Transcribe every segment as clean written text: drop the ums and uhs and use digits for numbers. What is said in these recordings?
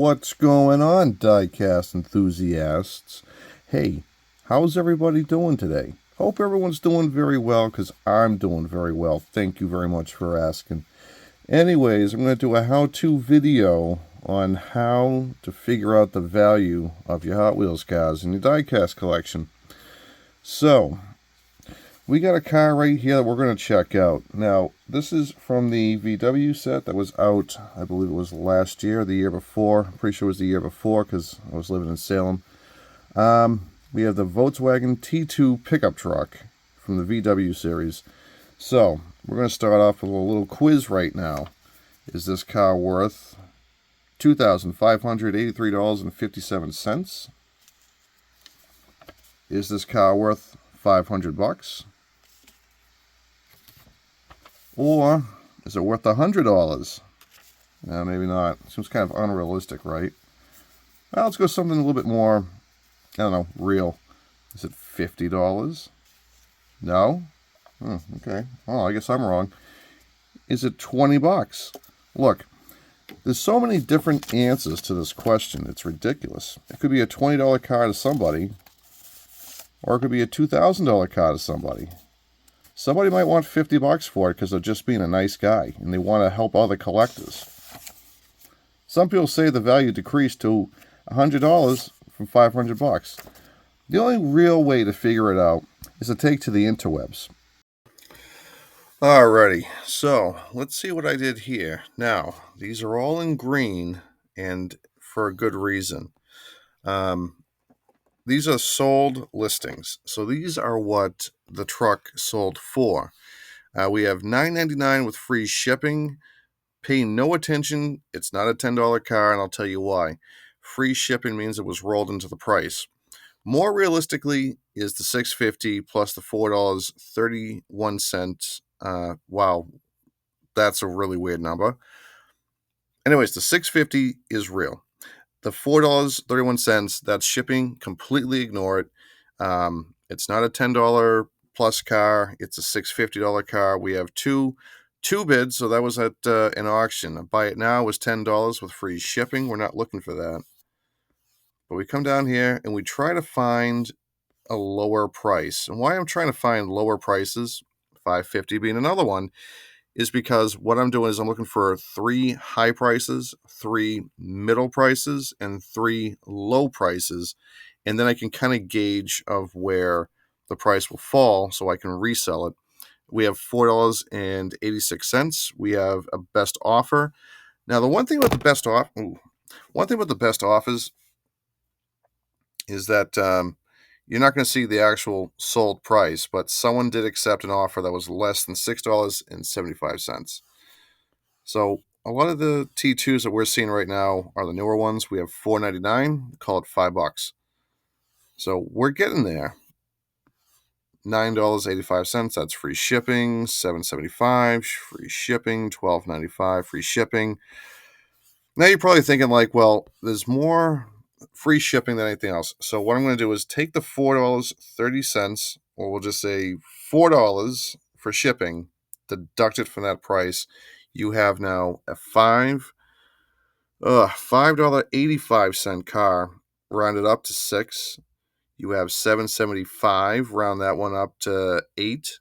What's going on, diecast enthusiasts? Hey, how's everybody doing today? Hope everyone's doing very well, because I'm doing very well. Thank you very much for asking. Anyways, I'm going to do a how-to video on how to figure out the value of your Hot Wheels cars in your diecast collection. So, we got a car right here that we're going to check out. Now, this is from the VW set that was out, I believe it was last year, the year before. I'm pretty sure it was the year before because I was living in Salem. We have the Volkswagen T2 pickup truck from the VW series. So, we're going to start off with a little quiz right now. Is this car worth $2,583.57? Is this car worth $500? Or is it worth $100? No, maybe not. Seems kind of unrealistic, right? Well, let's go something a little bit more, I don't know, real. Is it $50? No? Okay. Well, I guess I'm wrong. Is it $20? Look, there's so many different answers to this question. It's ridiculous. It could be a $20 car to somebody, or it could be a $2,000 car to somebody. Somebody might want $50 for it because they're just being a nice guy and they want to help other collectors. Some people say the value decreased to $100 from $500. The only real way to figure it out is to take to the interwebs. Alrighty, so let's see what I did here. Now, these are all in green and for a good reason. These are sold listings. So these are what the truck sold for. We have $9.99 with free shipping. Pay no attention. It's not a $10 car, and I'll tell you why. Free shipping means it was rolled into the price. More realistically is the $6.50 plus the $4.31. Wow, that's a really weird number. Anyways, the $6.50 is real. The $4.31, that's shipping. Completely ignore it. It's not a $10 plus car. It's a $6.50 car. We have two bids, so that was at an auction. Buy it now was $10 with free shipping. We're not looking for that. But we come down here and we try to find a lower price. And why I'm trying to find lower prices, $5.50 being another one, is because what I'm doing is I'm looking for 3 high prices, 3 middle prices, and 3 low prices. And then I can kind of gauge of where the price will fall so I can resell it. We have $4.86. We have a best offer. Now, the one thing about the best offers is that you're not going to see the actual sold price, but someone did accept an offer that was less than $6.75. So a lot of the T2s that we're seeing right now are the newer ones. We have $4.99, call it $5. So we're getting there. $9.85, that's free shipping. $7.75, free shipping. $12.95, free shipping. Now you're probably thinking like, well, there's more free shipping than anything else. So what I'm going to do is take the $4.30, or we'll just say $4 for shipping, deduct it from that price. You have now a $5.85 car, rounded up to $6. You have $7.75, round that one up to $8.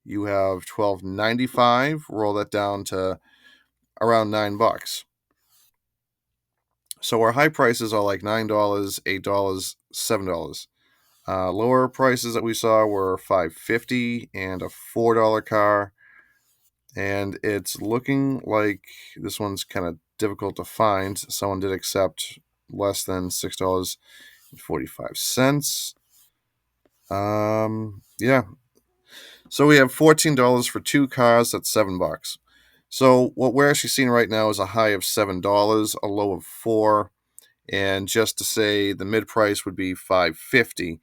You have $12.95, roll that down to around $9. So our high prices are like $9, $8, $7. Lower prices that we saw were $5.50 and a $4 car. And it's looking like this one's kind of difficult to find. Someone did accept less than $6.45. Yeah. So we have $14 for 2 cars. That's $7. So what we're actually seeing right now is a high of $7, a low of $4, and just to say the mid price would be $5.50.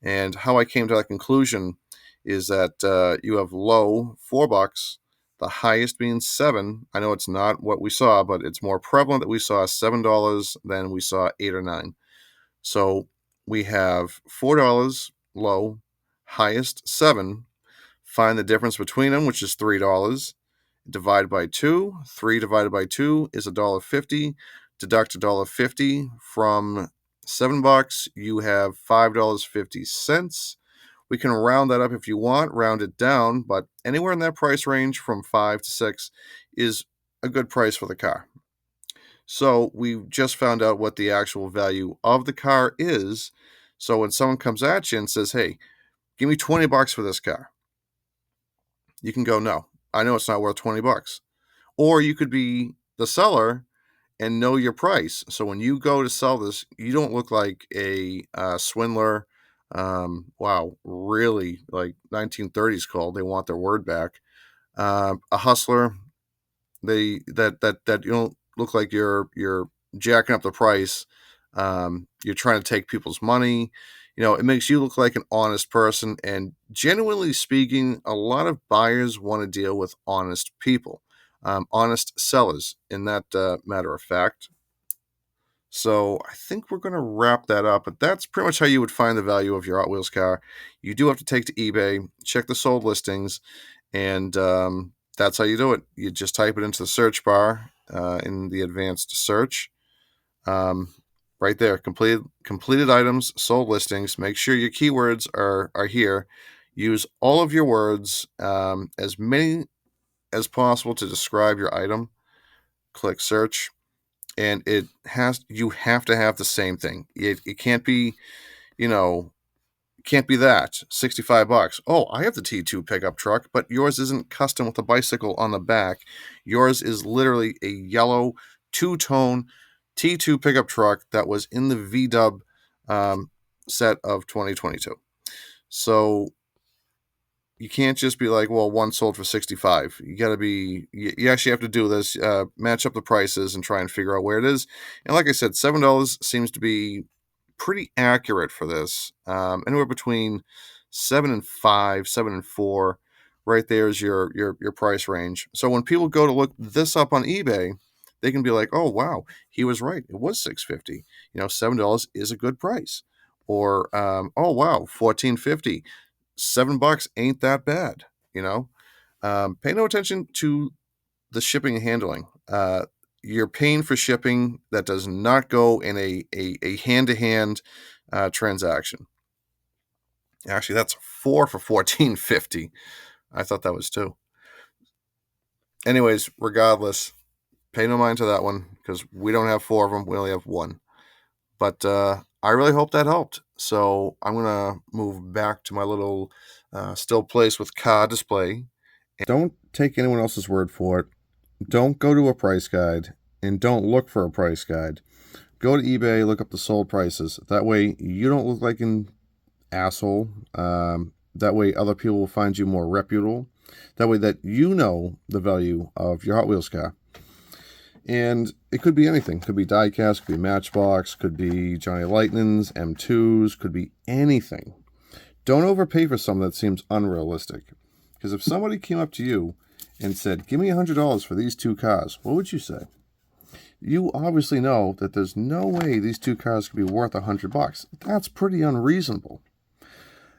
And how I came to that conclusion is that you have low $4, the highest being $7. I know it's not what we saw, but it's more prevalent that we saw $7 than we saw $8 or $9. So we have $4 low, highest $7. Find the difference between them, which is $3. Divide by 2. 3 divided by 2 is $1.50. deduct $1.50 from $7, you have $5.50. We can round that up if you want, round it down, but anywhere in that price range from 5 to 6 is a good price for the car. So we just found out what the actual value of the car is. So when someone comes at you and says, hey, give me $20 for this car, you can go, no, I know it's not worth $20. Or you could be the seller and know your price. So when you go to sell this, you don't look like a swindler. Wow, really, like 1930s called. They want their word back. A hustler. That you don't look like you're jacking up the price. You're trying to take people's money. It makes you look like an honest person. And genuinely speaking, a lot of buyers want to deal with honest people, honest sellers, in that matter of fact. So I think we're going to wrap that up. But that's pretty much how you would find the value of your Hot Wheels car. You do have to take to eBay, check the sold listings, and that's how you do it. You just type it into the search bar in the advanced search. Right there, completed items, sold listings. Make sure your keywords are here. Use all of your words, as many as possible to describe your item. Click search, and you have to have the same thing. It can't be, can't be that $65. Oh, I have the T2 pickup truck, but yours isn't custom with a bicycle on the back. Yours is literally a yellow two-tone T2 pickup truck that was in the VW set of 2022. So you can't just be like, well, one sold for 65. You got to be, you actually have to do this, match up the prices and try and figure out where it is. And like I said, $7 seems to be pretty accurate for this. Anywhere between 7 and 5, 7 and 4, right there is your price range. So when people go to look this up on eBay, they can be like, oh wow, he was right. It was $6.50. $7 is a good price. Or oh wow, $14.50. $7 ain't that bad. Pay no attention to the shipping and handling. You're paying for shipping that does not go in a hand-to-hand transaction. Actually, that's 4 for $14.50. I thought that was 2. Anyways, regardless, pay no mind to that one because we don't have 4 of them. We only have 1. But I really hope that helped. So I'm going to move back to my little still place with car display. Don't take anyone else's word for it. Don't go to a price guide, and don't look for a price guide. Go to eBay, look up the sold prices. That way you don't look like an asshole. That way other people will find you more reputable. That way that you know the value of your Hot Wheels car. And it could be anything. Could be diecast, could be Matchbox, could be Johnny Lightning's, M2s, could be anything. Don't overpay for something that seems unrealistic. Because if somebody came up to you and said, give me $100 for these 2 cars, what would you say? You obviously know that there's no way these 2 cars could be worth $100. That's pretty unreasonable.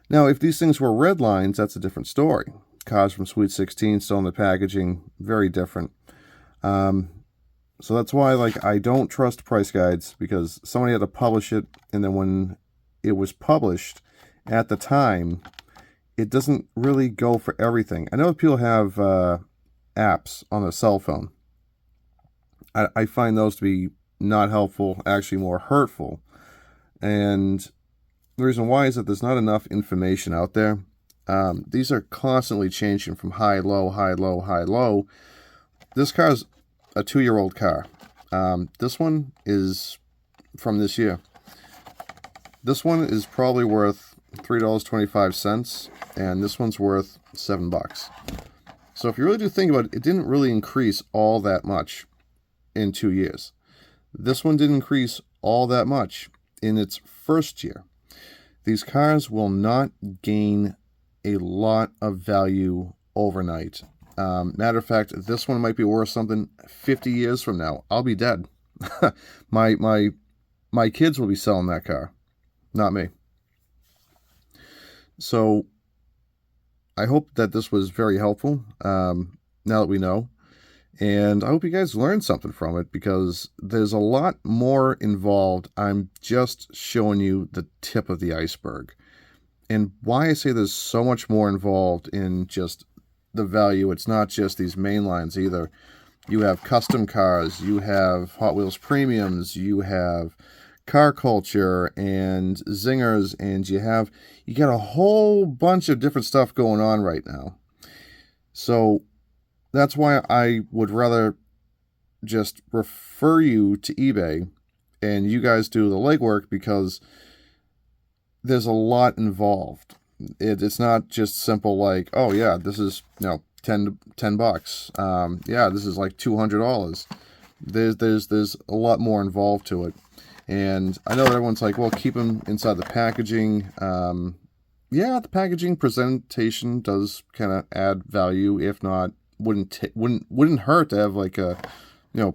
Now, if these things were red lines, that's a different story. Cars from Sweet 16 still in the packaging, very different. So that's why, I don't trust price guides, because somebody had to publish it, and then when it was published at the time, it doesn't really go for everything. I know that people have apps on their cell phone. I find those to be not helpful, actually more hurtful. And the reason why is that there's not enough information out there. These are constantly changing from high, low, high, low, high, low. This car's a 2-year-old car. This one is from this year. This one is probably worth $3.25, and this one's worth $7. So if you really do think about it, it didn't really increase all that much in 2 years. This one didn't increase all that much in its first year. These cars will not gain a lot of value overnight. Matter of fact, this one might be worth something 50 years from now. I'll be dead. my kids will be selling that car, not me. So I hope that this was very helpful. Now that we know, And I hope you guys learned something from it because there's a lot more involved. I'm just showing you the tip of the iceberg. And why I say there's so much more involved in just the value. It's not just these main lines either. You have custom cars, you have Hot Wheels premiums, you have car culture and zingers, and you got a whole bunch of different stuff going on right now. So that's why I would rather just refer you to eBay and you guys do the legwork because there's a lot involved. It's not just simple like, oh yeah, this is 10 bucks. Yeah, this is like $200. There's a lot more involved to it. And I know that everyone's like, well, keep them inside the packaging. Yeah, the packaging presentation does kind of add value. If not, wouldn't hurt to have like a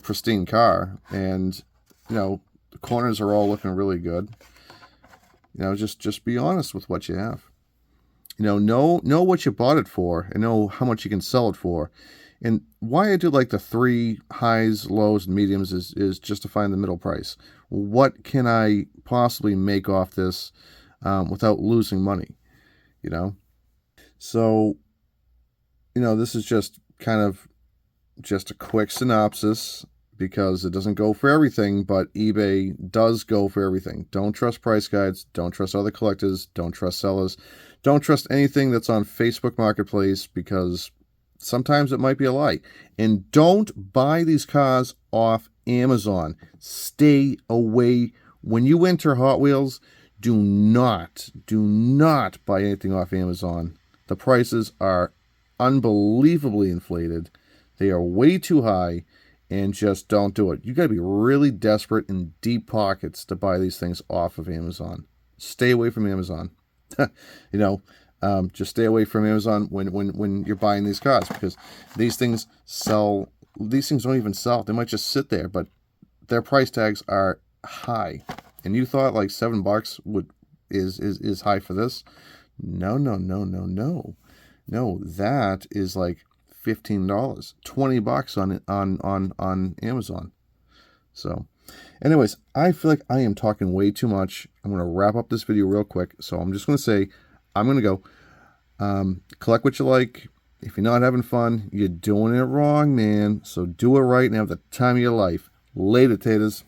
pristine car. And the corners are all looking really good. Just be honest with what you have. Know what you bought it for and know how much you can sell it for. And why I do like the three highs, lows, and mediums is just to find the middle price. What can I possibly make off this without losing money? So, this is just kind of just a quick synopsis because it doesn't go for everything, but eBay does go for everything. Don't trust price guides. Don't trust other collectors. Don't trust sellers. Don't trust anything that's on Facebook Marketplace because sometimes it might be a lie. And don't buy these cars off Amazon. Stay away. When you enter Hot Wheels, do not buy anything off Amazon. The prices are unbelievably inflated. They are way too high, and just don't do it. You got to be really desperate and deep pockets to buy these things off of Amazon. Stay away from Amazon. Just stay away from Amazon when you're buying these cars because these things sell. These things don't even sell. They might just sit there, but their price tags are high. And you thought like $7 is high for this? No. No, that is like $15, $20 on Amazon. So, anyways, I feel like I am talking way too much. I'm going to wrap up this video real quick. So I'm just going to say, I'm going to go collect what you like. If you're not having fun, you're doing it wrong, man. So do it right and have the time of your life. Later, taters.